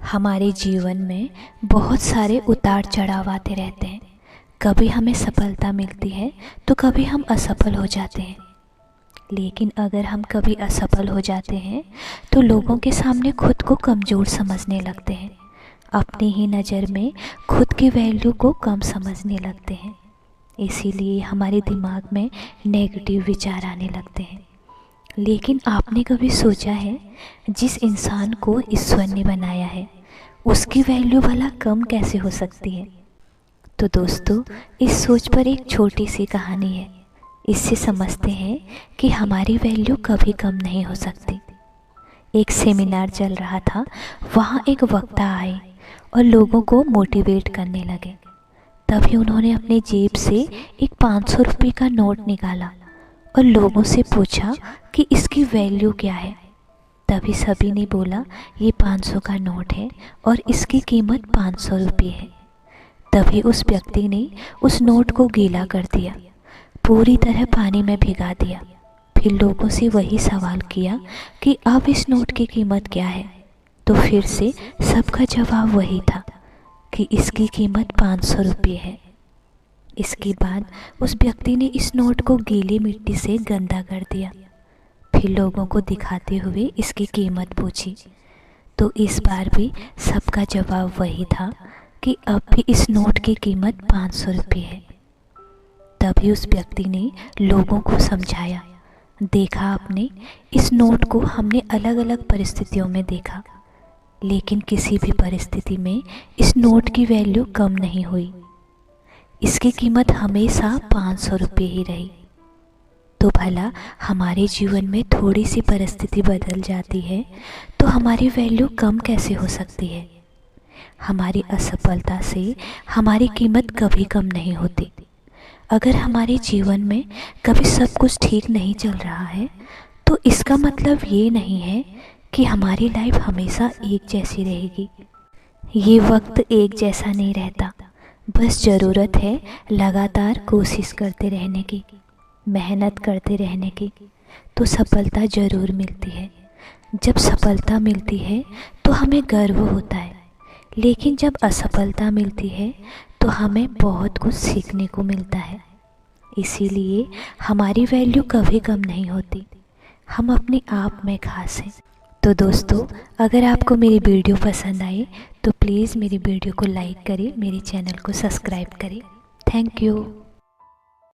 हमारे जीवन में बहुत सारे उतार चढ़ाव आते रहते हैं। कभी हमें सफलता मिलती है तो कभी हम असफल हो जाते हैं। लेकिन अगर हम कभी असफल हो जाते हैं तो लोगों के सामने खुद को कमज़ोर समझने लगते हैं, अपनी ही नज़र में खुद की वैल्यू को कम समझने लगते हैं। इसीलिए हमारे दिमाग में नेगेटिव विचार आने लगते हैं। लेकिन आपने कभी सोचा है, जिस इंसान को ईश्वर ने बनाया है उसकी वैल्यू भला कम कैसे हो सकती है? तो दोस्तों, इस सोच पर एक छोटी सी कहानी है। इससे समझते हैं कि हमारी वैल्यू कभी कम नहीं हो सकती। एक सेमिनार चल रहा था। वहाँ एक वक्ता आए और लोगों को मोटिवेट करने लगे। तभी उन्होंने अपनी जेब से एक 500 रुपये का नोट निकाला और लोगों से पूछा कि इसकी वैल्यू क्या है। तभी सभी ने बोला, ये 500 का नोट है और इसकी कीमत 500 रुपये है। तभी उस व्यक्ति ने उस नोट को गीला कर दिया, पूरी तरह पानी में भिगा दिया। फिर लोगों से वही सवाल किया कि अब इस नोट की कीमत क्या है। तो फिर से सबका जवाब वही था कि इसकी कीमत 500 रुपये है। इसके बाद उस व्यक्ति ने इस नोट को गीली मिट्टी से गंदा कर दिया। फिर लोगों को दिखाते हुए इसकी कीमत पूछी तो इस बार भी सबका जवाब वही था कि अब भी इस नोट की कीमत 500 रुपये है। तभी उस व्यक्ति ने लोगों को समझाया, देखा आपने, इस नोट को हमने अलग अलग परिस्थितियों में देखा, लेकिन किसी भी परिस्थिति में इस नोट की वैल्यू कम नहीं हुई। इसकी कीमत हमेशा 500 रुपये ही रही। तो भला हमारे जीवन में थोड़ी सी परिस्थिति बदल जाती है तो हमारी वैल्यू कम कैसे हो सकती है? हमारी असफलता से हमारी कीमत कभी कम नहीं होती। अगर हमारे जीवन में कभी सब कुछ ठीक नहीं चल रहा है तो इसका मतलब ये नहीं है कि हमारी लाइफ हमेशा एक जैसी रहेगी। ये वक्त एक जैसा नहीं रहता। बस ज़रूरत है लगातार कोशिश करते रहने की, मेहनत करते रहने की, तो सफलता ज़रूर मिलती है। जब सफलता मिलती है तो हमें गर्व होता है, लेकिन जब असफलता मिलती है तो हमें बहुत कुछ सीखने को मिलता है। इसीलिए हमारी वैल्यू कभी कम नहीं होती। हम अपने आप में खास हैं। तो दोस्तों, अगर आपको मेरी वीडियो पसंद आए तो प्लीज़ मेरी वीडियो को लाइक करें, मेरे चैनल को सब्सक्राइब करें। Thank you.